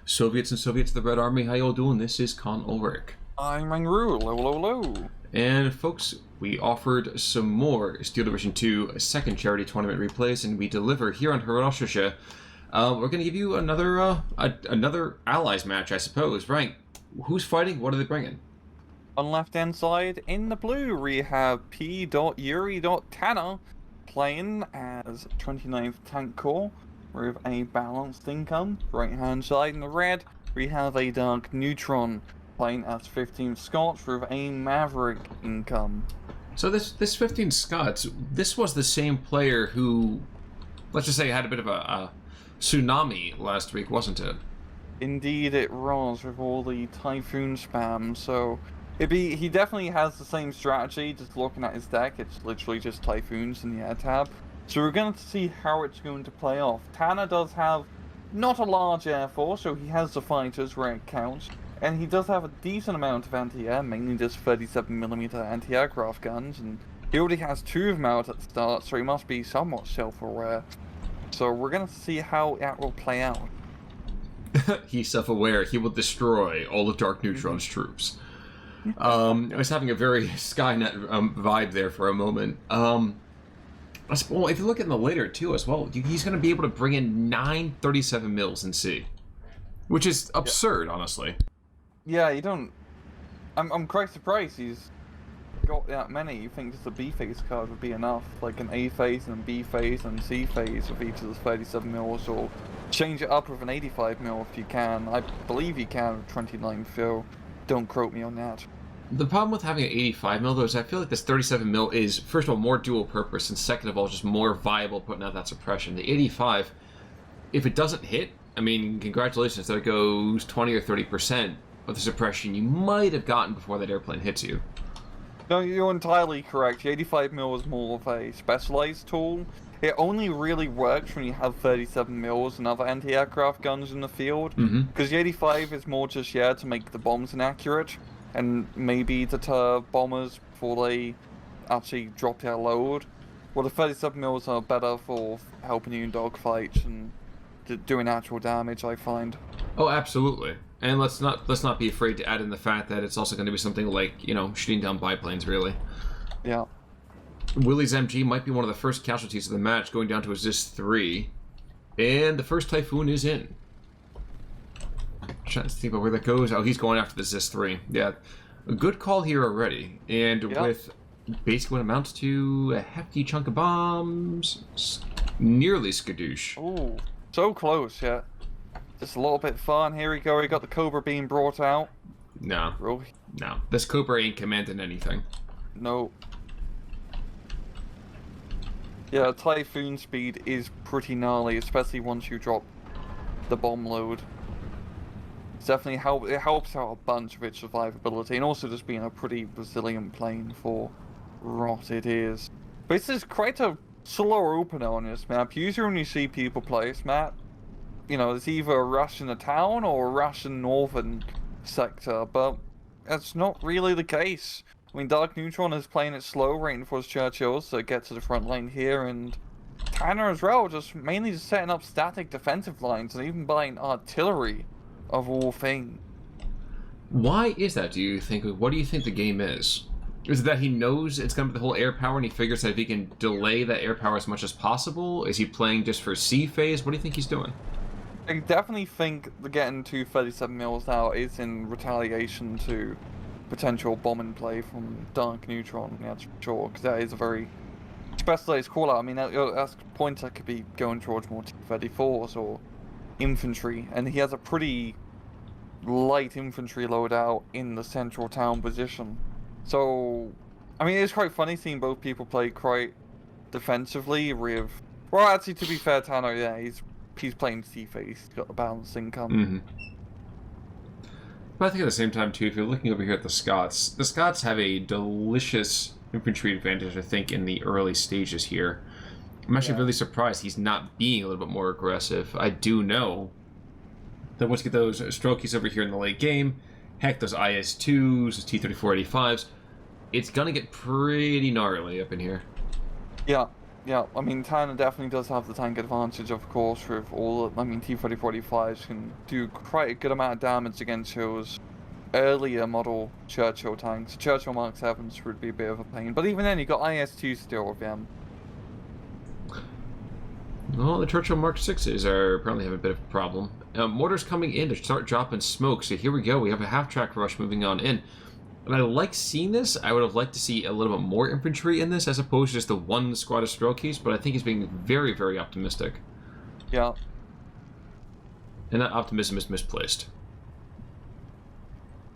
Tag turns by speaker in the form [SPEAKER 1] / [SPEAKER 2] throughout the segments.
[SPEAKER 1] Soviets and Soviets of the Red Army, how y'all doing? This is Con Ulrich.
[SPEAKER 2] I'm Mangru, low.
[SPEAKER 1] And folks, we offered some more Steel Division 2 second charity tournament replays, and we deliver here on Hiroshima. We're going to give you another Allies match, I suppose. Right, who's fighting? What are they bringing?
[SPEAKER 2] On left-hand side, in the blue, we have P.Yuri.Tanner playing as 29th Tank Corps with a balanced income. Right-hand side in the red, we have a Dark Neutron playing as 15th Scots with a Maverick income.
[SPEAKER 1] So this 15th Scots, this was the same player who, let's just say, had a bit of a tsunami last week, wasn't it?
[SPEAKER 2] Indeed it was, with all the Typhoon spam, so he definitely has the same strategy. Just looking at his deck, it's literally just Typhoons in the air tab. So we're going to see how it's going to play off. Tanner does have not a large air force, so he has the fighters where it counts. And he does have a decent amount of anti-air, mainly just 37mm anti-aircraft guns, and he already has 2 of them out at the start, so he must be somewhat self-aware. So we're going to see how that will play out.
[SPEAKER 1] He's self-aware. He will destroy all of Dark Neutron's troops. I was having a very Skynet vibe there for a moment. Well, if you look at the later, too, as well, he's going to be able to bring in 9 37 mils in C. Which is absurd, honestly.
[SPEAKER 2] Yeah, you don't... I'm quite surprised he's got that many. You think just a B phase card would be enough, like an A phase and a B phase and C phase of each of the 37 mils, or change it up with an 85 mil if you can. I believe you can with 29 fill. Don't quote me on that.
[SPEAKER 1] The problem with having an 85 mil, though, is I feel like this 37 mil is, first of all, more dual purpose, and second of all, just more viable putting out that suppression. The 85, if it doesn't hit, I mean, congratulations, there goes 20 or 30% of the suppression you might have gotten before that airplane hits you.
[SPEAKER 2] No, you're entirely correct. The 85 mil is more of a specialized tool. It only really works when you have 37 mils and other anti-aircraft guns in the field. Because the 85 is more just, to make the bombs inaccurate, and maybe deter bombers before they actually drop their load. Well, the 37 mils are better for helping you in dogfights and doing actual damage, I find.
[SPEAKER 1] Oh, absolutely. And let's not be afraid to add in the fact that it's also going to be something like, shooting down biplanes, really.
[SPEAKER 2] Yeah.
[SPEAKER 1] Willie's MG might be one of the first casualties of the match, going down to a Zis 3. And the first Typhoon is in. Trying to think about where that goes. Oh, he's going after the Zis 3. Yeah. A good call here already. And with basically what amounts to a hefty chunk of bombs. Nearly skadoosh.
[SPEAKER 2] Ooh. So close, yeah. Just a little bit fun. Here we go. We got the Cobra being brought out.
[SPEAKER 1] No.
[SPEAKER 2] Really?
[SPEAKER 1] No. This Cobra ain't commanding anything.
[SPEAKER 2] No. Yeah, Typhoon speed is pretty gnarly, especially once you drop the bomb load. It's definitely it helps out a bunch with its survivability, and also just being a pretty resilient plane for what it is. But this is quite a slower opener on this map. Usually when you see people play this map, it's either a rush in the town or a rush in northern sector, but that's not really the case. I mean, Dark Neutron is playing it slow, waiting for his Churchills to get to the front line here, and Tanner as well, mainly just setting up static defensive lines, and even buying artillery, of all things.
[SPEAKER 1] Why is that, do you think? What do you think the game is? Is it that he knows it's going to be the whole air power, and he figures that if he can delay that air power as much as possible? Is he playing just for C phase? What do you think he's doing?
[SPEAKER 2] I definitely think the getting to 37 mils out is in retaliation to potential bombing play from Dark Neutron, that's for sure, because that is a very specialized call-out. I mean, that's points that could be going towards more T-34s or infantry, and he has a pretty light infantry loadout in the central town position. So, I mean, it's quite funny seeing both people play quite defensively with... Well, actually, to be fair, Tanner, yeah, he's playing C-phase, he's got the balanced income.
[SPEAKER 1] But I think at the same time, too, if you're looking over here at the Scots have a delicious infantry advantage, I think, in the early stages here. I'm actually really surprised he's not being a little bit more aggressive. I do know that once you get those strokies over here in the late game, heck, those IS-2s, those T-34-85s, it's going to get pretty gnarly up in here.
[SPEAKER 2] Yeah. Yeah, I mean, Tanner definitely does have the tank advantage, of course, with all, I mean, T-3045s can do quite a good amount of damage against those earlier model Churchill tanks. Churchill Mark 7s would be a bit of a pain, but even then, you got IS-2 still with them.
[SPEAKER 1] Well, the Churchill Mark 6s are apparently having a bit of a problem. Mortars coming in to start dropping smoke, so here we go. We have a half-track rush moving on in. And I like seeing this. I would have liked to see a little bit more infantry in this as opposed to just the one squad of Strelkies, but I think he's being very, very optimistic.
[SPEAKER 2] Yeah.
[SPEAKER 1] And that optimism is misplaced.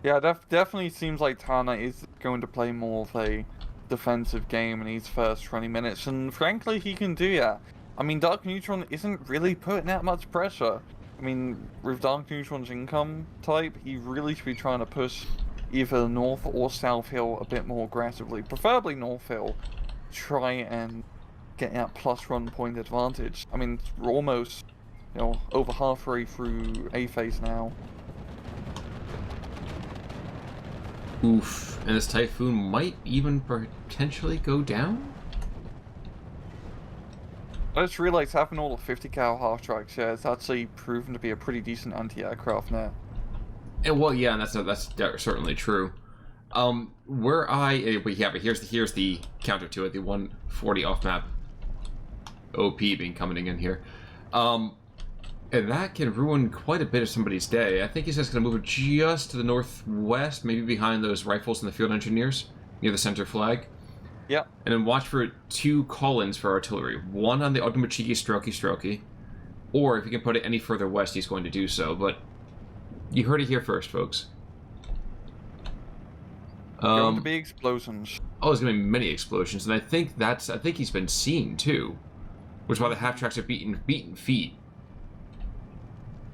[SPEAKER 2] Yeah, definitely seems like Tana is going to play more of a defensive game in these first 20 minutes, and frankly, he can do that. I mean, Dark Neutron isn't really putting that much pressure. I mean, with Dark Neutron's income type, he really should be trying to push either North or South Hill a bit more aggressively, preferably North Hill, try and get that plus run point advantage. I mean, we're almost, you know, over halfway through A phase now.
[SPEAKER 1] Oof. And this Typhoon might even potentially go down?
[SPEAKER 2] I just realized having all the 50 cal half tracks, yeah, it's actually proven to be a pretty decent anti-aircraft now.
[SPEAKER 1] And well, yeah, and that's certainly true. But here's the counter to it, the 140 off map OP being coming in here. And that can ruin quite a bit of somebody's day. I think he's just going to move it just to the northwest, maybe behind those rifles and the field engineers, near the center flag.
[SPEAKER 2] Yeah.
[SPEAKER 1] And then watch for 2 call-ins for artillery. One on the Ogdamachiki Strelky, or if he can put it any further west, he's going to do so, but you heard it here first, folks.
[SPEAKER 2] Going to be explosions.
[SPEAKER 1] Oh, there's going to be many explosions, and I think he's been seen, too. Which is why the half-tracks are beating feet.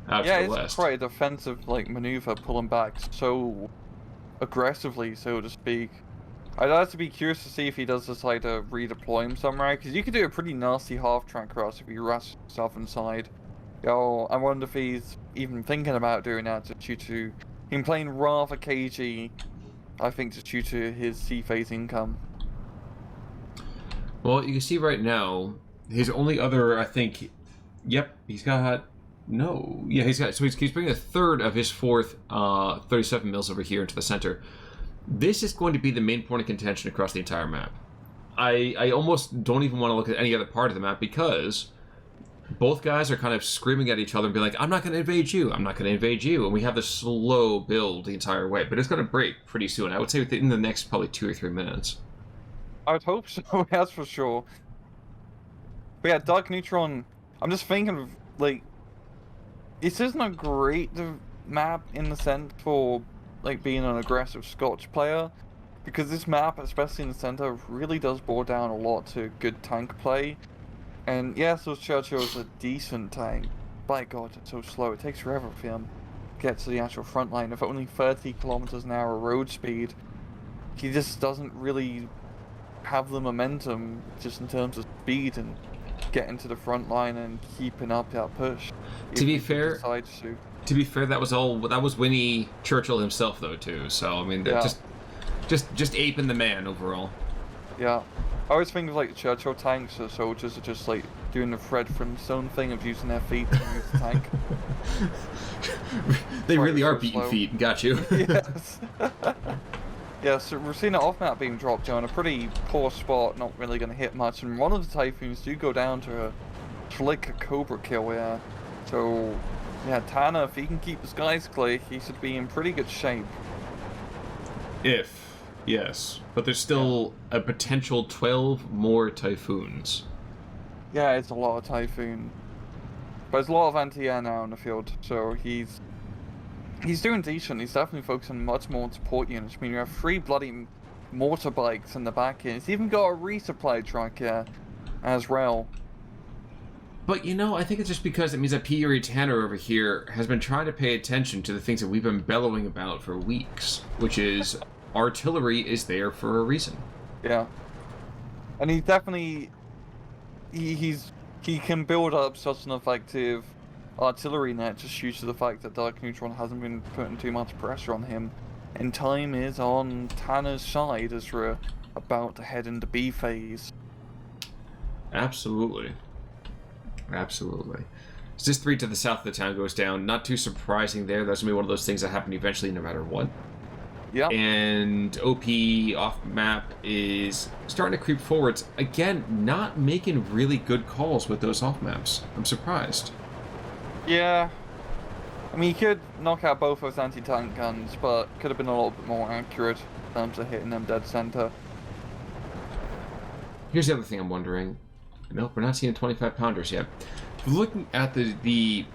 [SPEAKER 1] Out
[SPEAKER 2] yeah,
[SPEAKER 1] to the
[SPEAKER 2] it's
[SPEAKER 1] west.
[SPEAKER 2] quite a defensive maneuver, pulling back so aggressively, so to speak. I'd actually be curious to see if he does decide to redeploy him somewhere, because you could do a pretty nasty half-track rush if you rush southern side. Yo, I wonder if he's even thinking about doing that just due to him playing rather cagey, I think just due to his C-phase income.
[SPEAKER 1] Well, you can see right now, his only other, I think, yep, he's got, no, yeah, so he's bringing a third of his fourth 37 mils over here into the center. This is going to be the main point of contention across the entire map. I almost don't even want to look at any other part of the map because both guys are kind of screaming at each other and being like, I'm not going to invade you, I'm not going to invade you, and we have this slow build the entire way, but it's going to break pretty soon. I would say within the next probably 2 or 3 minutes.
[SPEAKER 2] I would hope so, that's for sure. But yeah, Dark Neutron, I'm just thinking of, this isn't a great map in the sense for being an aggressive Scotch player, because this map, especially in the center, really does boil down a lot to good tank play. And yes, those Churchill's a decent tank. By God, it's so slow. It takes forever for him to get to the actual front line. If only 30 kilometers an hour road speed, he just doesn't really have the momentum just in terms of speed and getting to the front line and keeping up that push.
[SPEAKER 1] To be fair, that was Winnie Churchill himself though too. So I mean, yeah. just aping the man overall.
[SPEAKER 2] Yeah, I always think of Churchill tanks or soldiers are just doing the Fred Flintstone thing of using their feet to use the tank.
[SPEAKER 1] They really are beating feet. Got you.
[SPEAKER 2] Yes. Yeah, so we're seeing an off-map being dropped in a pretty poor spot, not really going to hit much, and one of the Typhoons do go down to a slick Cobra kill, yeah. So, yeah, Tana, if he can keep the skies clear, he should be in pretty good shape.
[SPEAKER 1] Yes. But there's still a potential 12 more Typhoons.
[SPEAKER 2] Yeah, it's a lot of Typhoon. But there's a lot of anti-air now in the field, so he's doing decent. He's definitely focusing much more on support units. I mean, you have 3 bloody mortar bikes in the back end. He's even got a resupply truck here as well.
[SPEAKER 1] But, I think it's just because it means that P. Tanner over here has been trying to pay attention to the things that we've been bellowing about for weeks, which is artillery is there for a reason.
[SPEAKER 2] Yeah. And he definitely... He can build up such an effective artillery net just due to the fact that Dark Neutron hasn't been putting too much pressure on him. And time is on Tanner's side as we're about to head into B phase.
[SPEAKER 1] Absolutely. Absolutely. So this 3 to the south of the town goes down. Not too surprising there. That's going to be one of those things that happen eventually no matter what.
[SPEAKER 2] Yeah.
[SPEAKER 1] And OP off map is starting to creep forwards. Again, not making really good calls with those off maps. I'm surprised.
[SPEAKER 2] Yeah. I mean, you could knock out both those anti-tank guns, but could have been a little bit more accurate in terms of hitting them dead center.
[SPEAKER 1] Here's the other thing I'm wondering. Nope, we're not seeing 25 pounders yet. Looking at the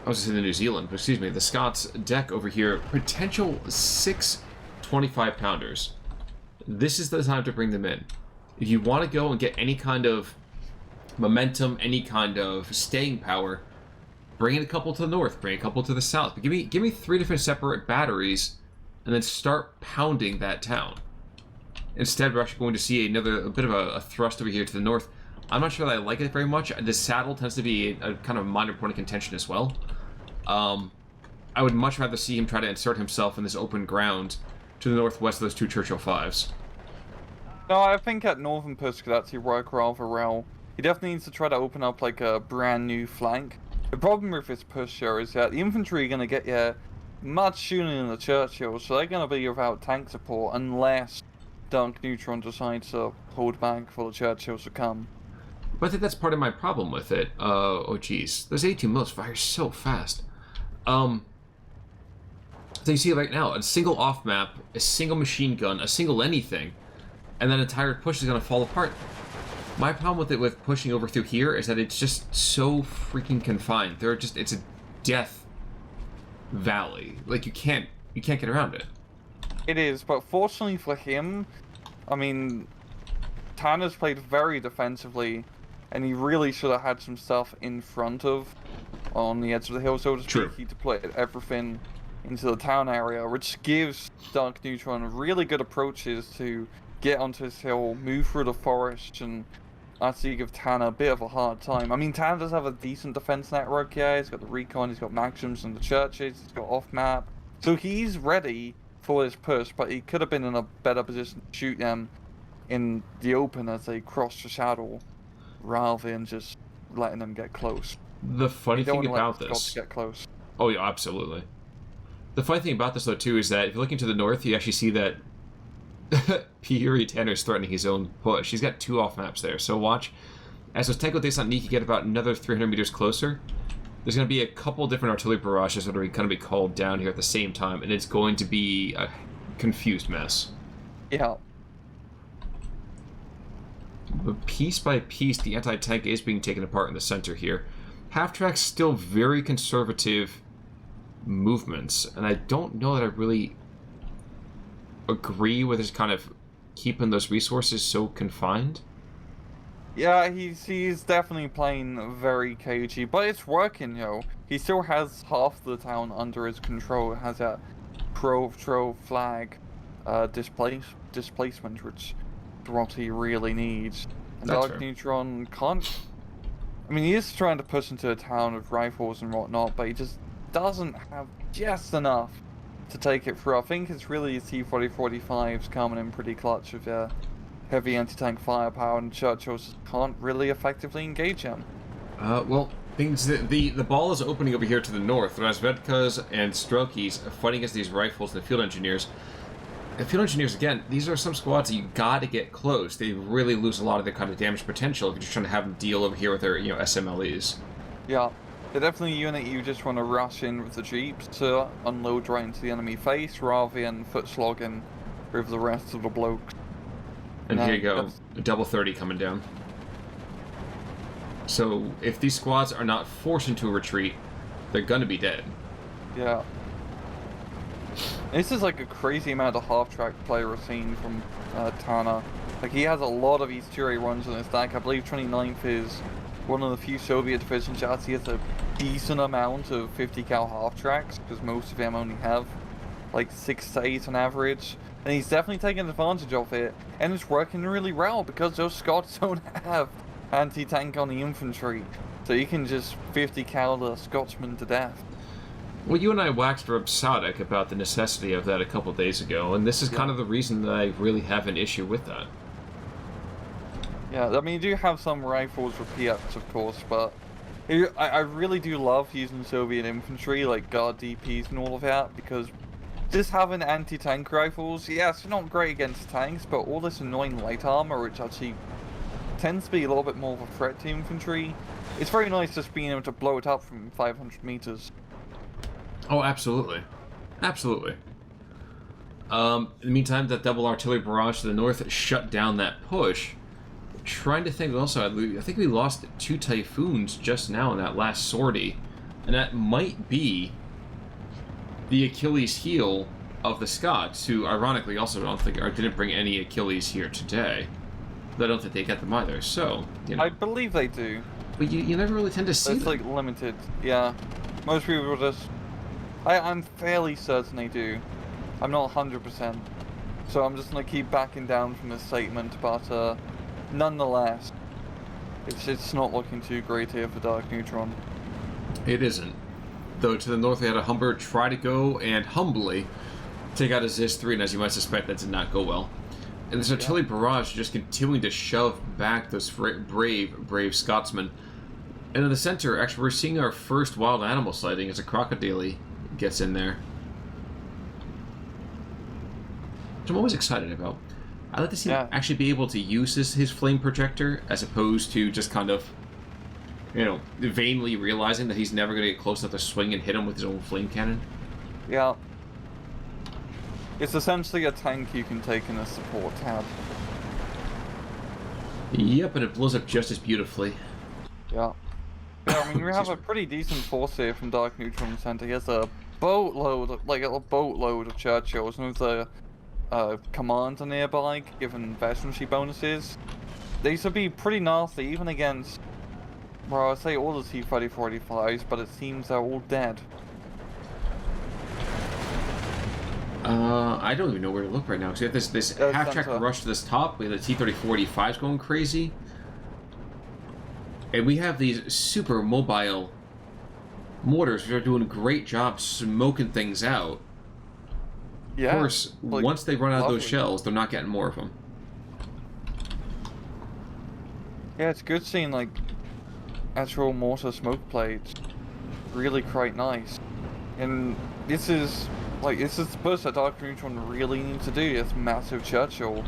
[SPEAKER 1] I was in New Zealand, but excuse me, the Scots deck over here, potential 6 25 pounders. This is the time to bring them in. If you want to go and get any kind of momentum, any kind of staying power, bring in a couple to the north, bring a couple to the south. But give me 3 different separate batteries, and then start pounding that town. Instead, we're actually going to see a bit of a thrust over here to the north. I'm not sure that I like it very much. The saddle tends to be a kind of minor point of contention as well. I would much rather see him try to insert himself in this open ground to the northwest of those 2 Churchill 5s.
[SPEAKER 2] No, I think at Northern Push could actually work rather well. He definitely needs to try to open up like a brand new flank. The problem with this push here is that the infantry are going to get here much sooner than the Churchills, so they're going to be without tank support unless Dark Neutron decides to hold back for the Churchills to come.
[SPEAKER 1] But I think that's part of my problem with it. Oh geez, those 82 mils fire so fast. So you see right now, a single off map, a single machine gun, a single anything, and then entire push is going to fall apart. My problem with it, with pushing over through here, is that it's just so freaking confined. It's a death valley. Like you can't get around it.
[SPEAKER 2] It is, but fortunately for him, I mean, Tanner's played very defensively, and he really should have had some stuff in front of, on the edge of the hill, so to speak.
[SPEAKER 1] True.
[SPEAKER 2] He deployed everything into the town area, which gives Dark Neutron really good approaches to get onto this hill, move through the forest, and actually give Tanner a bit of a hard time. I mean, Tanner does have a decent defense network, yeah. He's got the recon, he's got Maxims and the churches, he's got off-map. So he's ready for this push, but he could have been in a better position to shoot them in the open as they cross the shadow, rather than just letting them get close.
[SPEAKER 1] The funny thing about
[SPEAKER 2] this...
[SPEAKER 1] this...
[SPEAKER 2] get close.
[SPEAKER 1] Oh yeah, absolutely. The funny thing about this, though, too, is that if you're looking to the north, you actually see that Piri Tanner's threatening his own push. He's got 2 off maps there, so watch. As those Tanko Descent Niki get about another 300 meters closer, there's going to be a couple different artillery barrages that are going to be called down here at the same time, and it's going to be a confused mess.
[SPEAKER 2] Yeah.
[SPEAKER 1] But piece by piece, the anti-tank is being taken apart in the center here. Half-track's still very conservative movements, and I don't know that I really agree with his kind of keeping those resources so confined.
[SPEAKER 2] Yeah, he's definitely playing very cagey, but it's working, yo. He still has half the town under his control. It has that pro flag displacement, which is what he really needs. And
[SPEAKER 1] That's
[SPEAKER 2] Dark
[SPEAKER 1] fair.
[SPEAKER 2] Neutron can't... I mean, he is trying to push into a town with rifles and whatnot, but he just doesn't have just enough to take it through. I think it's really his T-40-45s coming in pretty clutch with their heavy anti-tank firepower, and Churchills just can't really effectively engage him.
[SPEAKER 1] Well, the ball is opening over here to the north. Whereas Vedkas and Strokies are fighting against these rifles and the field engineers. The field engineers, again, these are some squads that you gotta get close. They really lose a lot of their kind of damage potential if you're just trying to have them deal over here with their, SMLEs.
[SPEAKER 2] Yeah, they're definitely a unit you just want to rush in with the jeeps to unload right into the enemy face, rather than foot slogging with the rest of the blokes.
[SPEAKER 1] And here you go, a double 30 coming down. So, if these squads are not forced into a retreat, they're gonna be dead.
[SPEAKER 2] Yeah. This is like a crazy amount of half-track play we're seeing from Tanner. Like, he has a lot of these 2A runs in his stack. I believe 29th is one of the few Soviet divisions that actually has a decent amount of 50 cal half-tracks, because most of them only have like 6 to 8 on average. And he's definitely taking advantage of it, and it's working really well because those Scots don't have anti-tank on the infantry, so you can just 50 cal the Scotsman to death.
[SPEAKER 1] Well, you and I waxed rhapsodic about the necessity of that a couple days ago, and this is kind of the reason that I really have an issue with that.
[SPEAKER 2] Yeah, I mean, you do have some rifles with PX, of course, but I really do love using Soviet infantry, like guard DPs and all of that, because just having anti-tank rifles, yes, they're not great against tanks, but all this annoying light armor, which actually tends to be a little bit more of a threat to infantry, it's very nice just being able to blow it up from 500 meters.
[SPEAKER 1] Oh, absolutely. Absolutely. In the meantime, that double artillery barrage to the north shut down that push. Trying to think also, I think we lost 2 Typhoons just now in that last sortie. And that might be the Achilles heel of the Scots, who ironically also didn't bring any Achilles here today. But I don't think they get them either, so, you know.
[SPEAKER 2] I believe they do.
[SPEAKER 1] But you never really tend to see
[SPEAKER 2] It's
[SPEAKER 1] them.
[SPEAKER 2] like limited, yeah. Most people will just... I'm fairly certain they do. I'm not 100%. So I'm just gonna keep backing down from this statement, but nonetheless, it's not looking too great here for Dark Neutron.
[SPEAKER 1] It isn't. Though to the north we had a Humber try to go and humbly take out a Zis-3, and as you might suspect, that did not go well. And this artillery barrage just continuing to shove back those brave Scotsmen. And in the center, actually, we're seeing our first wild animal sighting as a crocodile gets in there. Which I'm always excited about. I'd like to see him actually be able to use his flame projector as opposed to just kind of, you know, vainly realizing that he's never going to get close enough to swing and hit him with his own flame cannon.
[SPEAKER 2] Yeah. It's essentially a tank you can take in a support tab.
[SPEAKER 1] Yep, and it blows up just as beautifully.
[SPEAKER 2] Yeah. Yeah, I mean, we have a pretty decent force here from Dark Neutron Center. He has a boatload, of Churchills, and with a commander nearby, given veterancy bonuses. These would be pretty nasty, even against, well, I'd say all the T-3485s, but it seems they're all dead.
[SPEAKER 1] I don't even know where to look right now, because we have this half-track rush to this top, we have the T-3485s going crazy, and we have these super mobile mortars which are doing a great job smoking things out.
[SPEAKER 2] Yeah,
[SPEAKER 1] of course,
[SPEAKER 2] like,
[SPEAKER 1] once they run out of those shells, they're not getting more of them.
[SPEAKER 2] Yeah, it's good seeing, like, actual mortar smoke plates. Really quite nice. And this is the burst that Dark Neutron really needs to do, this massive Churchill.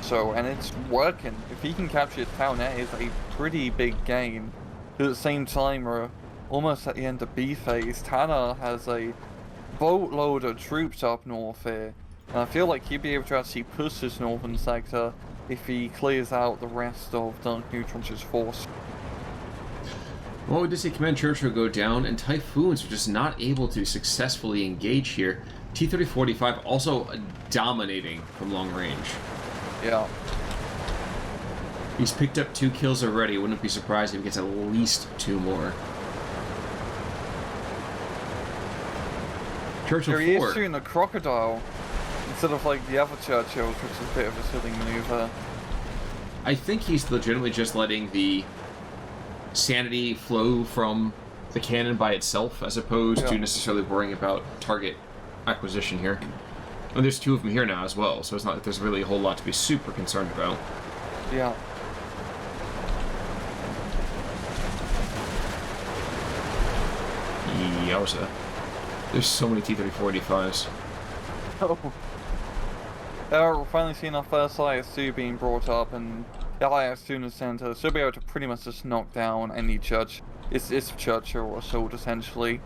[SPEAKER 2] So, and it's working. If he can capture this town, that is a pretty big gain. At the same time, we're almost at the end of B phase. Tanner has a boatload of troops up north here. And I feel like he'd be able to actually push this northern sector if he clears out the rest of Dark Neutron's force.
[SPEAKER 1] Well, we did see Command Churchill go down, and Typhoons are just not able to successfully engage here. T-3045 also dominating from long range.
[SPEAKER 2] Yeah.
[SPEAKER 1] He's picked up 2 kills already. Wouldn't be surprised if he gets at least 2 more. Churchill
[SPEAKER 2] There he
[SPEAKER 1] 4.
[SPEAKER 2] is shooting a crocodile instead of like the other Churchills, which is a bit of a silly maneuver.
[SPEAKER 1] I think he's legitimately just letting the sanity flow from the cannon by itself, as opposed to necessarily worrying about target acquisition here. And there's 2 of them here now as well, so it's not like there's really a whole lot to be super concerned about.
[SPEAKER 2] Yeah.
[SPEAKER 1] Yowza. There's so many T-3485s.
[SPEAKER 2] Oh. We're finally seeing our first IS-2 being brought up, and the IS-2 in the center should be able to pretty much just knock down any Church. It's Churchill assault, essentially.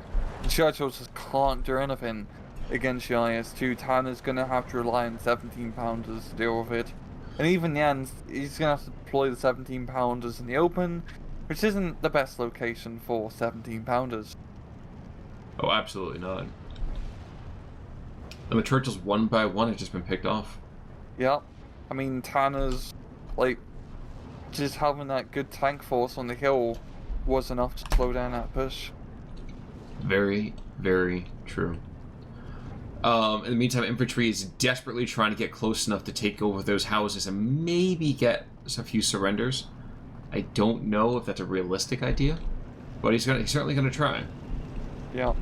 [SPEAKER 2] The Churchill just can't do anything against the IS-2. Tanner's gonna have to rely on 17-pounders to deal with it. And even then, he's gonna have to deploy the 17-pounders in the open, which isn't the best location for 17-pounders.
[SPEAKER 1] Oh, absolutely not. And the Churchills, one by one, have just been picked off.
[SPEAKER 2] Yep. I mean, Tanner's, like, just having that good tank force on the hill was enough to slow down that push.
[SPEAKER 1] Very, very true. In the meantime, infantry is desperately trying to get close enough to take over those houses and maybe get a few surrenders. I don't know if that's a realistic idea, but he's certainly gonna try.
[SPEAKER 2] Yeah.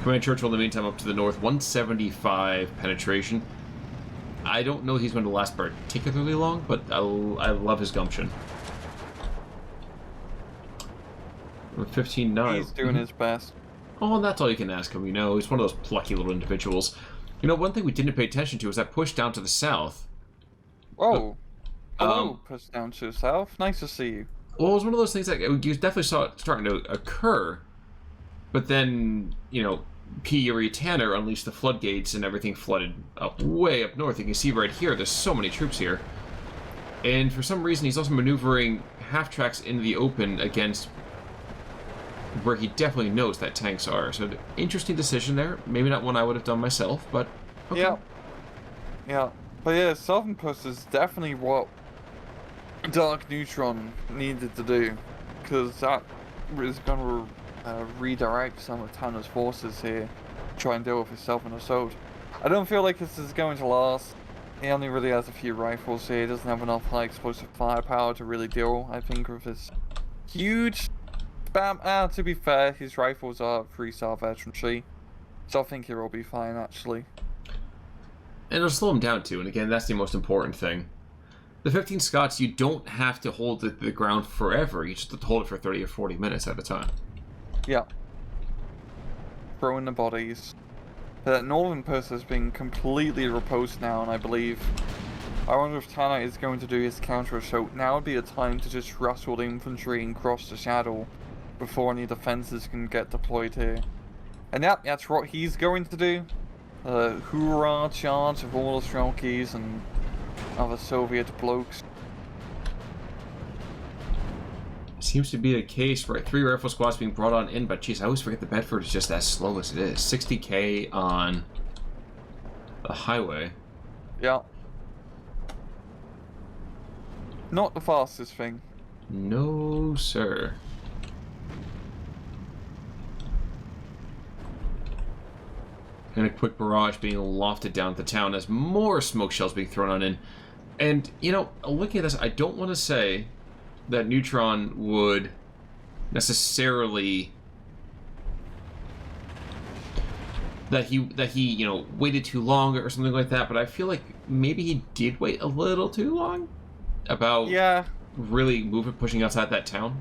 [SPEAKER 1] Command Churchill, in the meantime, up to the north, 175 penetration. I don't know he's going to last particularly long, but I love his gumption. 15-9.
[SPEAKER 2] He's doing his best.
[SPEAKER 1] Oh, and that's all you can ask him, you know. He's one of those plucky little individuals. You know, one thing we didn't pay attention to was that push down to the south.
[SPEAKER 2] Oh. Hello, push down to the south. Nice to see you.
[SPEAKER 1] Well, it was one of those things that you definitely saw it starting to occur. But then, you know, P. Tanner unleashed the floodgates and everything flooded up way up north. You can see right here, there's so many troops here. And for some reason, he's also maneuvering half-tracks into the open against where he definitely knows that tanks are. So, interesting decision there. Maybe not one I would have done myself, but okay.
[SPEAKER 2] Yeah. Yeah. But yeah, Southern Push is definitely what Dark Neutron needed to do. Because that is going to redirect some of Tanner's forces here. Try and deal with his Southern Assault. I don't feel like this is going to last. He only really has a few rifles here. He doesn't have enough high explosive firepower to really deal, I think, with his huge spam. To be fair, his rifles are 3-star veterancy, so I think he'll be fine, actually.
[SPEAKER 1] And it'll slow him down, too, and again, that's the most important thing. The 15th Scots, you don't have to hold the ground forever. You just have to hold it for 30 or 40 minutes at a time.
[SPEAKER 2] Yeah. Throw in the bodies. The Northern Post has been completely repulsed now, and I wonder if Tanner is going to do his counter-assault. Now would be the time to just rustle the infantry and cross the shadow before any defenses can get deployed here. And yeah, that's what he's going to do. Hoorah charge of all the Strelkies and other Soviet blokes.
[SPEAKER 1] Seems to be the case, right? 3 rifle squads being brought on in, but geez, I always forget the Bedford is just as slow as it is. 60k on the highway.
[SPEAKER 2] Yeah. Not the fastest thing.
[SPEAKER 1] No, sir. And a quick barrage being lofted down the town as more smoke shells being thrown on in. And, you know, looking at this, I don't want to say that Neutron would necessarily that he you know waited too long or something like that, but I feel like maybe he did wait a little too long about really pushing outside that town.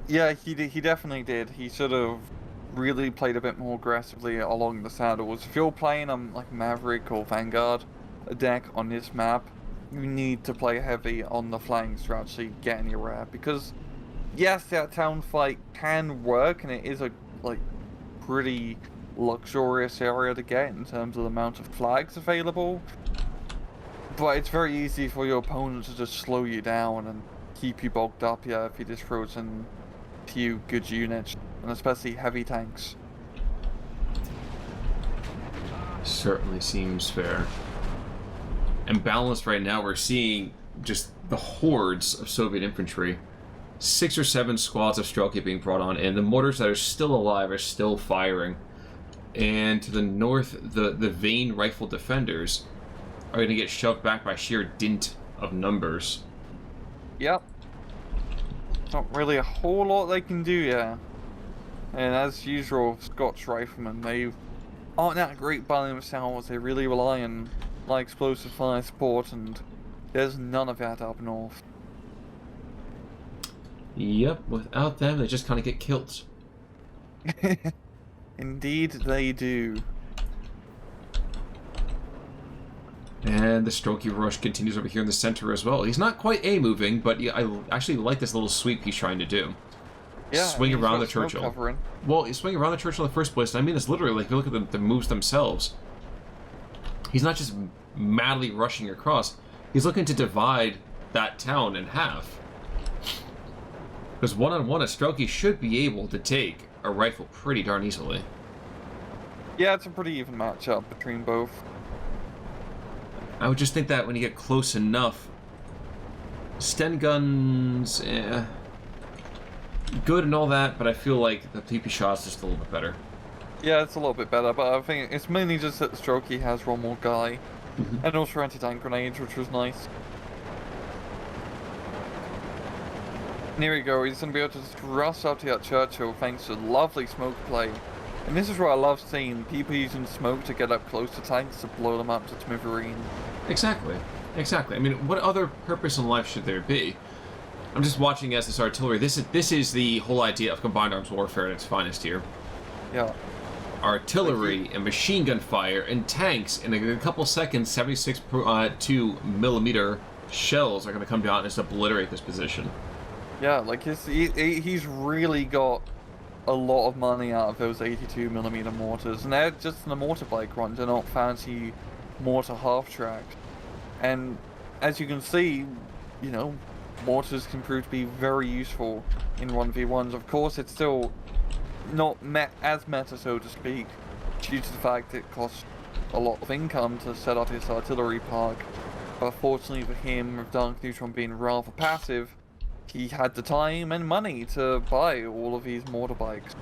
[SPEAKER 2] Yeah, he definitely did. He should have really played a bit more aggressively along the saddles. If you're playing like Maverick or Vanguard a deck on this map, you need to play heavy on the flanks to actually get anywhere, because yes, that town fight can work and it is a pretty luxurious area to get in terms of the amount of flags available, but it's very easy for your opponent to just slow you down and keep you bogged up if he just throws in a few good units, and especially heavy tanks.
[SPEAKER 1] Certainly seems fair. And balanced right now, we're seeing just the hordes of Soviet infantry. 6 or 7 squads of Strelki being brought on, and the mortars that are still alive are still firing. And to the north, the Vane rifle defenders are going to get shoved back by sheer dint of numbers.
[SPEAKER 2] Yep. Not really a whole lot they can do, yeah. And as usual, Scotch riflemen, they aren't that great by themselves. They really rely on explosive fire support, and there's none of that up north.
[SPEAKER 1] Yep, without them, they just kind of get killed.
[SPEAKER 2] Indeed, they do.
[SPEAKER 1] And the Strelki rush continues over here in the center as well. He's not quite A-moving, but I actually like this little sweep he's trying to do.
[SPEAKER 2] Yeah,
[SPEAKER 1] swing around the Churchill.
[SPEAKER 2] Covering.
[SPEAKER 1] Well, he's swinging around the Churchill in the first place, and I mean this literally. Like, if you look at the moves themselves, he's not just madly rushing across. He's looking to divide that town in half. Because one-on-one, a Strelki should be able to take a rifle pretty darn easily.
[SPEAKER 2] Yeah, it's a pretty even matchup between both.
[SPEAKER 1] I would just think that when you get close enough, Sten guns, good and all that, but I feel like the PP shot's just a little bit better.
[SPEAKER 2] Yeah, it's a little bit better, but I think it's mainly just that Strelki has one more guy, and also anti-tank grenades, which was nice. And here we go, he's going to be able to just rush up to that Churchill thanks to lovely smoke play And this is what I love seeing, people using smoke to get up close to tanks to blow them up to smithereens.
[SPEAKER 1] Exactly. Exactly. I mean, what other purpose in life should there be? I'm just watching as this artillery. This is the whole idea of combined arms warfare at its finest here.
[SPEAKER 2] Yeah.
[SPEAKER 1] Artillery and machine gun fire and tanks in a couple seconds. 76.2 millimeter shells are going to come down and just obliterate this position.
[SPEAKER 2] Yeah, like he's really got a lot of money out of those 82 millimeter mortars, and they're just in the mortar bike run. They're not fancy mortar half tracks. And as you can see, you know, mortars can prove to be very useful in 1v1s. Of course, it's still not as meta, so to speak, due to the fact it costs a lot of income to set up his artillery park. But fortunately for him, with Dark Neutron being rather passive, he had the time and money to buy all of these mortar bikes.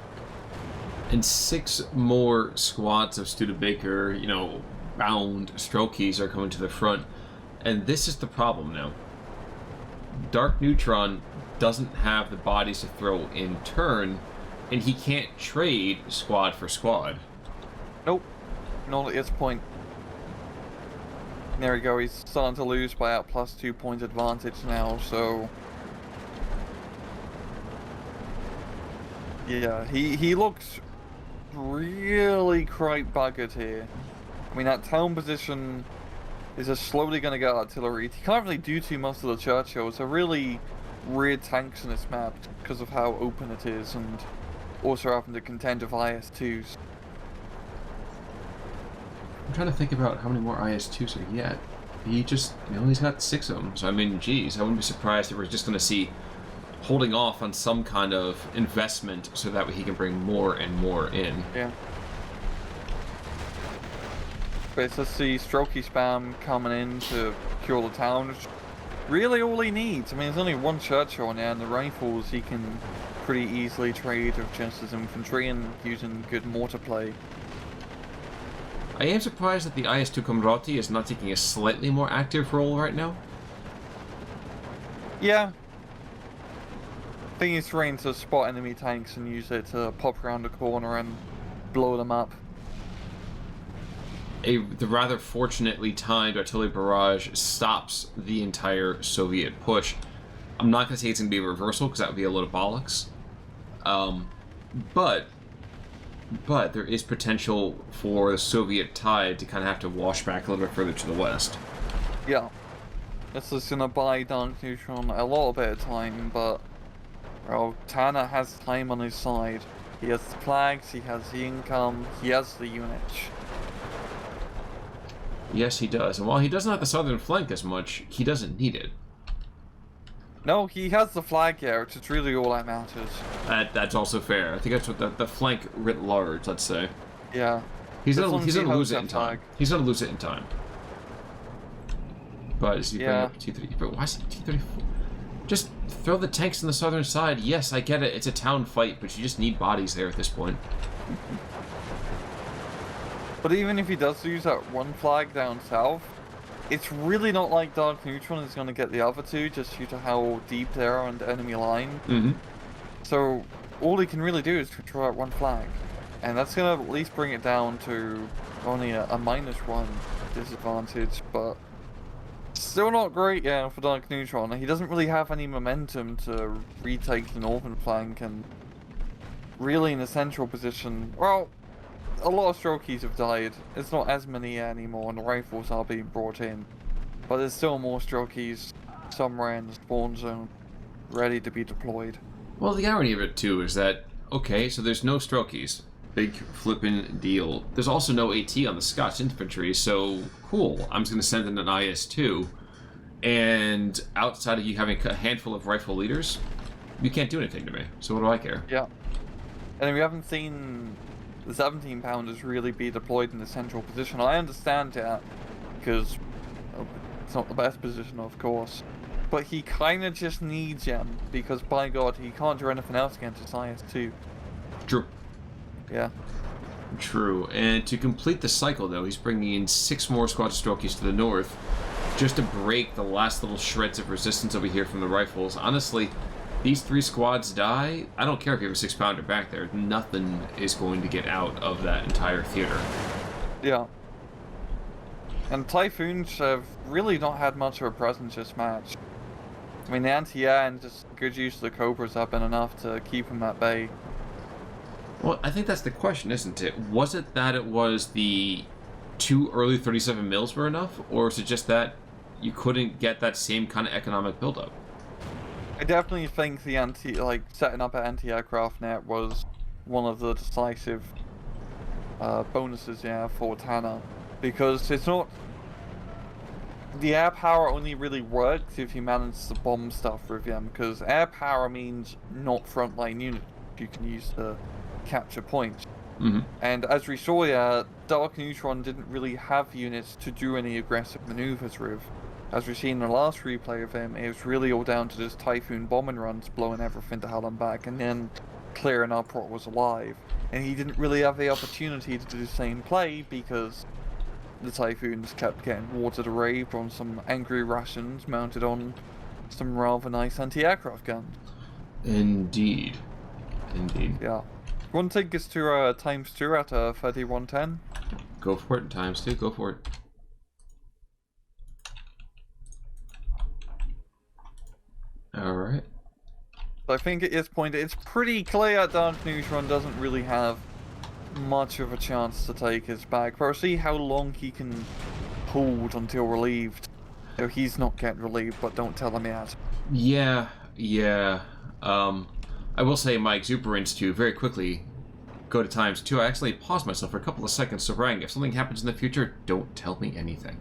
[SPEAKER 1] And 6 more squads of Studebaker, you know, bound Strokies are coming to the front. And this is the problem now. Dark Neutron doesn't have the bodies to throw in turn, and he can't trade squad for squad.
[SPEAKER 2] Nope. Not at this point. There we go, he's starting to lose by a plus 2 point advantage now, so... Yeah, he looks really quite buggered here. I mean, that town position is just slowly going to get artillery. He can't really do too much of the Churchills. They're really weird tanks in this map because of how open it is, and also having to contend with IS-2s.
[SPEAKER 1] I'm trying to think about how many more IS-2s are yet. He just, you know, he's got 6 of them. So, I mean, geez, I wouldn't be surprised if we're just going to see holding off on some kind of investment so that he can bring more and more in.
[SPEAKER 2] Yeah. But let's see Strokey spam coming in to cure the town. It's really all he needs. I mean, there's only one Churchill in there, and the rifles he can pretty easily trade with just his infantry and using good mortar play.
[SPEAKER 1] I am surprised that the IS-2 Komroti is not taking a slightly more active role right now.
[SPEAKER 2] Yeah. I think he's trying to spot enemy tanks and use it to pop around the corner and blow them up.
[SPEAKER 1] The rather fortunately timed artillery barrage stops the entire Soviet push. I'm not going to say it's going to be a reversal, because that would be a load of bollocks. But there is potential for the Soviet tide to kind of have to wash back a little bit further to the west.
[SPEAKER 2] Yeah. This is going to buy Dark Neutron a little bit of time, but well, Tanner has time on his side. He has the flags, he has the income, he has the units.
[SPEAKER 1] Yes, he does. And while he doesn't have the southern flank as much, he doesn't need it.
[SPEAKER 2] No, he has the flag here, which is really all that matters.
[SPEAKER 1] That's also fair. I think that's what the flank writ large, let's say.
[SPEAKER 2] Yeah.
[SPEAKER 1] He's gonna lose it in time. He's gonna lose it in time. But is he bringing up T-30? But why is it T-34? Just throw the tanks on the southern side. Yes, I get it. It's a town fight, but you just need bodies there at this point.
[SPEAKER 2] But even if he does use that one flag down south, it's really not like Dark Neutron is going to get the other two, just due to how deep they are on the enemy line.
[SPEAKER 1] Mm-hmm.
[SPEAKER 2] So all he can really do is control that one flag. And that's going to at least bring it down to only a -1 disadvantage, but still not great, yeah, for Dark Neutron. He doesn't really have any momentum to retake the northern flank, and really in a central position, well, a lot of Strokies have died. It's not as many anymore, and the rifles are being brought in. But there's still more Strokies somewhere in the spawn zone, ready to be deployed.
[SPEAKER 1] Well, the irony of it, too, is that, okay, so there's no Strokies. Big flippin' deal. There's also no AT on the Scots infantry, so cool. I'm just going to send in an IS-2. And outside of you having a handful of rifle leaders, you can't do anything to me. So what do I care?
[SPEAKER 2] Yeah. And we haven't seen the 17-pounders really be deployed in the central position. I understand that, because it's not the best position, of course. But he kind of just needs him, because by God, he can't do anything else against his IS-2.
[SPEAKER 1] True.
[SPEAKER 2] Yeah.
[SPEAKER 1] True. And to complete the cycle, though, he's bringing in 6 more squads of Strokies to the north, just to break the last little shreds of resistance over here from the rifles. Honestly, these 3 squads die, I don't care if you have a 6-pounder back there. Nothing is going to get out of that entire theater.
[SPEAKER 2] Yeah. And Typhoons have really not had much of a presence this match. I mean, the anti-air and just good use of the Cobras have been enough to keep them at bay.
[SPEAKER 1] Well, I think that's the question, isn't it? Was it that it was the 2 early 37 mils were enough, or is it just that you couldn't get that same kind of economic buildup?
[SPEAKER 2] I definitely think the setting up an anti-aircraft net was one of the decisive bonuses, yeah, for Tanner, because it's not. The air power only really works if you manage to bomb stuff with them, because air power means not frontline units you can use to capture points.
[SPEAKER 1] Mm-hmm.
[SPEAKER 2] And as we saw, yeah, Dark Neutron didn't really have units to do any aggressive maneuvers with. As we've seen in the last replay of him, it was really all down to just Typhoon bombing runs, blowing everything to hell and back, and then clearing up what was alive. And he didn't really have the opportunity to do the same play because the Typhoons kept getting watered away from some angry Russians mounted on some rather nice anti-aircraft guns.
[SPEAKER 1] Indeed. Indeed.
[SPEAKER 2] Yeah. You want to take us to ×2 at 3110?
[SPEAKER 1] Go for it, ×2, go for it. Alright.
[SPEAKER 2] I think at this point it's pretty clear Dark Neutron doesn't really have much of a chance to take his back. But we'll see how long he can hold until relieved. So he's not getting relieved, but don't tell him yet.
[SPEAKER 1] Yeah. I will say my exuberance to very quickly go to ×2. I actually paused myself for a couple of seconds, so Ryan, if something happens in the future, don't tell me anything.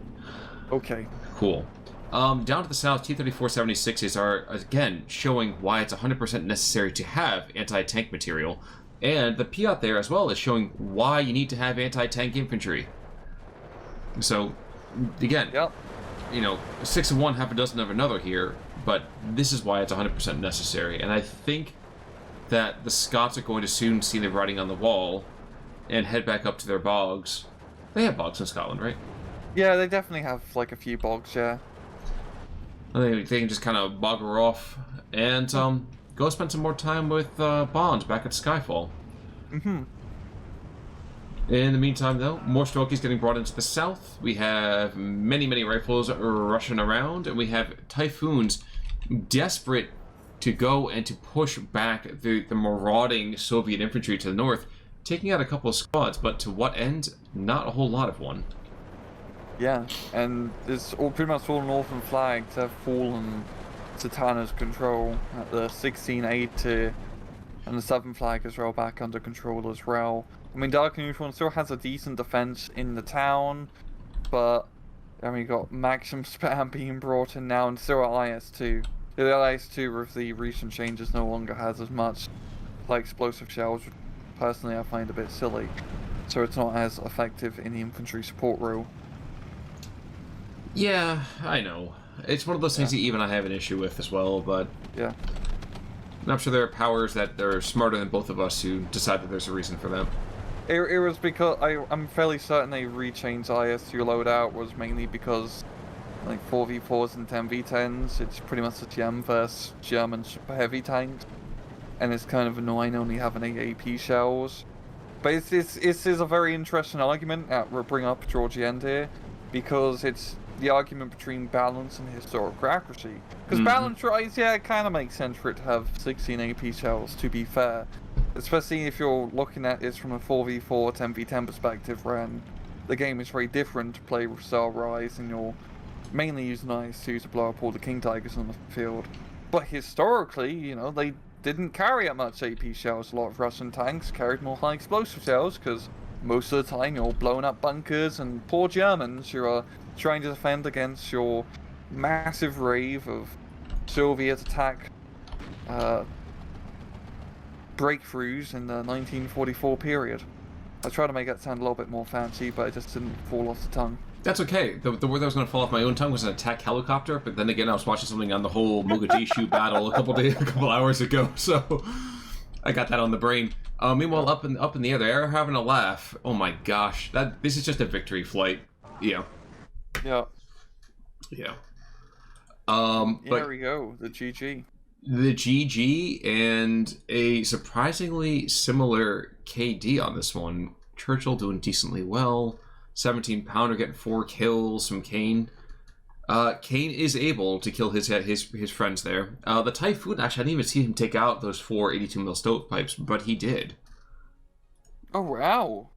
[SPEAKER 2] Okay.
[SPEAKER 1] Cool. Down to the south, T-3476s are, again, showing why it's 100% necessary to have anti-tank material. And the Piat there, as well, is showing why you need to have anti-tank infantry. So, again,
[SPEAKER 2] Yep.
[SPEAKER 1] 6 of one, half a dozen of another here, but this is why it's 100% necessary. And I think that the Scots are going to soon see the writing on the wall and head back up to their bogs. They have bogs in Scotland, right?
[SPEAKER 2] Yeah, they definitely have, like, a few bogs, yeah.
[SPEAKER 1] They can just kind of bugger off and go spend some more time with Bond back at Skyfall.
[SPEAKER 2] Mm-hmm.
[SPEAKER 1] In the meantime, though, more Stokies getting brought into the south. We have many rifles rushing around, and we have Typhoons desperate to go and to push back the marauding Soviet infantry to the north, taking out a couple of squads, but to what end? Not a whole lot of one.
[SPEAKER 2] Yeah, and it's pretty much all Northern flags have fallen to Tanner's control at the 1680, and the Southern flag is rolled back under control as well. I mean, Dark Neutron still has a decent defense in the town, but then we got Maxim Spam being brought in now, and still at IS-2. The IS-2 with the recent changes no longer has as much like explosive shells, which personally I find a bit silly, so it's not as effective in the infantry support role.
[SPEAKER 1] Yeah, I know. It's one of those things that even I have an issue with as well, but
[SPEAKER 2] yeah.
[SPEAKER 1] I'm sure there are powers that are smarter than both of us who decide that there's a reason for them.
[SPEAKER 2] It was because I'm fairly certain they rechanged IS-2 loadout was mainly because like 4v4s and 10v10s, it's pretty much a GM versus German super heavy tanks, and it's kind of annoying only having 8 AP shells. But it is a very interesting argument that we'll bring up towards the end here, because it's the argument between balance and historical accuracy. Because balance-wise, yeah, it kind of makes sense for it to have 16 AP shells, to be fair. Especially if you're looking at it from a 4v4, 10v10 perspective, when the game is very different to play with Star Rise, and you're mainly using IS-2 to blow up all the King Tigers on the field. But historically, they didn't carry that much AP shells. A lot of Russian tanks carried more high explosive shells, because most of the time you're blowing up bunkers, and poor Germans, you're trying to defend against your massive wave of Soviet attack breakthroughs in the 1944 period. I tried to make that sound a little bit more fancy, but it just didn't fall off the tongue.
[SPEAKER 1] That's okay. The word that was going to fall off my own tongue was an attack helicopter, but then again, I was watching something on the whole Mogadishu battle a couple hours ago, so I got that on the brain. Meanwhile, up in the air, they're having a laugh. Oh my gosh, this is just a victory flight. Yeah.
[SPEAKER 2] Yeah.
[SPEAKER 1] Yeah.
[SPEAKER 2] There we go. The GG.
[SPEAKER 1] the GG and a surprisingly similar KD on this one. Churchill doing decently well. 17 pounder getting 4 kills from Kane. Kane is able to kill his friends there. The Typhoon, actually, I didn't even see him take out those 4 82mm stovepipes, but he did.
[SPEAKER 2] Oh, wow.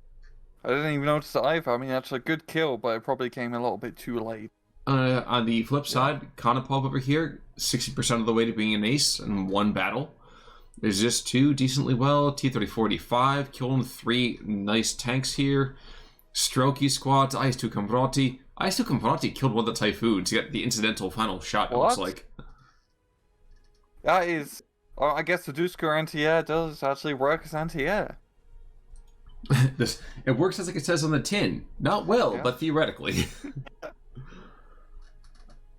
[SPEAKER 2] I didn't even notice that either. I mean, that's a good kill, but it probably came a little bit too late.
[SPEAKER 1] On the flip side, Konopov over here, 60% of the way to being an ace in one battle. There's just 2 decently well. T-34-85, killing 3 nice tanks here. Strokey squads, IS-2 Cambrati. IS-2 Cambrati killed one of the Typhoons to get the incidental final shot, it looks like.
[SPEAKER 2] That is... I guess the Dusker anti-air does actually work as anti-air.
[SPEAKER 1] It works as like it says on the tin. Not well, yeah. But theoretically.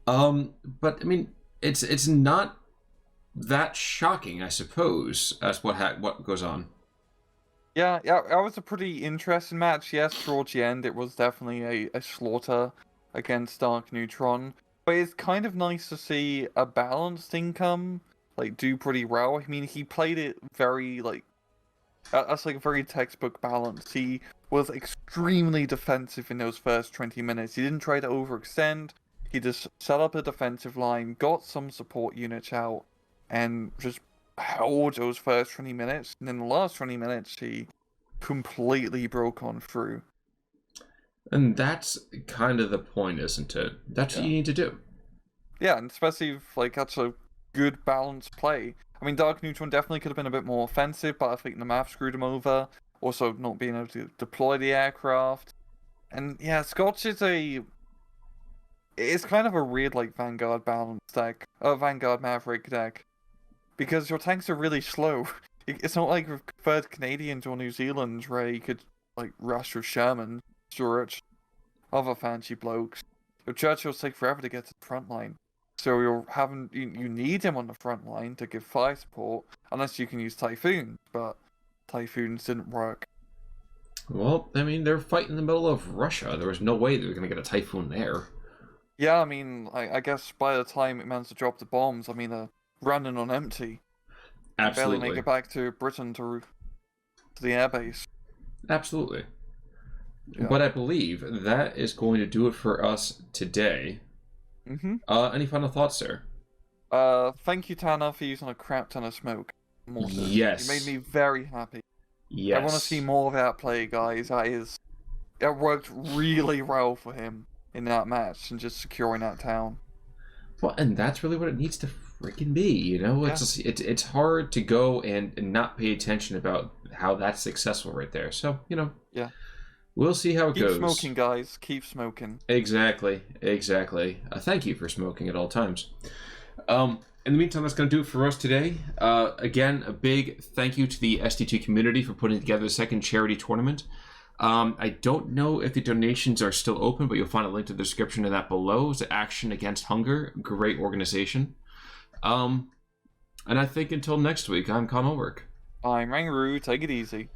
[SPEAKER 1] But I mean, it's not that shocking, I suppose, as what goes on.
[SPEAKER 2] Yeah, that was a pretty interesting match. Yes, towards the end, it was definitely a slaughter against Dark Neutron. But it's kind of nice to see a balanced income, like, do pretty well. I mean, he played it very, like, that's like a very textbook balance. He was extremely defensive in those first 20 minutes. He didn't try to overextend. He just set up a defensive line, got some support units out, and just held those first 20 minutes. And in the last 20 minutes, he completely broke on through.
[SPEAKER 1] And that's kind of the point, isn't it? That's what you need to do.
[SPEAKER 2] Yeah, and especially if, like, that's a good balanced play. I mean, Dark Neutron definitely could have been a bit more offensive, but I think the map screwed him over. Also, not being able to deploy the aircraft. And yeah, Scotch is it's kind of a weird, like, Vanguard balance deck. Vanguard Maverick deck. Because your tanks are really slow. It's not like with 3rd Canadians or New Zealand's where you could, like, rush with Sherman, Stuart, other fancy blokes. The Churchills take forever to get to the front line. So you need him on the front line to give fire support, unless you can use Typhoons, but Typhoons didn't work.
[SPEAKER 1] Well, I mean, they're fighting in the middle of Russia. There was no way they were going to get a Typhoon there.
[SPEAKER 2] Yeah, I mean, I guess by the time it managed to drop the bombs, I mean, they're running on empty.
[SPEAKER 1] Absolutely.
[SPEAKER 2] Barely make it back to Britain to the airbase.
[SPEAKER 1] Absolutely.
[SPEAKER 2] Yeah.
[SPEAKER 1] But I believe that is going to do it for us today.
[SPEAKER 2] Mm-hmm.
[SPEAKER 1] Any final thoughts, sir?
[SPEAKER 2] Thank you, Tanner, for using a crap ton of smoke.
[SPEAKER 1] Yes.
[SPEAKER 2] You made me very happy.
[SPEAKER 1] Yes.
[SPEAKER 2] I want to see more of that play, guys. It worked really well for him in that match and just securing that town.
[SPEAKER 1] Well, and that's really what it needs to freaking be, you know? It's it's hard to go and not pay attention about how that's successful right there. So, you know. Yeah. We'll see how it goes.
[SPEAKER 2] Keep smoking, guys. Keep smoking.
[SPEAKER 1] Exactly. Thank you for smoking at all times. In the meantime, that's going to do it for us today. Again, a big thank you to the ST2 community for putting together the second charity tournament. I don't know if the donations are still open, but you'll find a link to the description of that below. It's Action Against Hunger. Great organization. And I think until next week, I'm Con Ulrich.
[SPEAKER 2] I'm Rangaroo. Take it easy.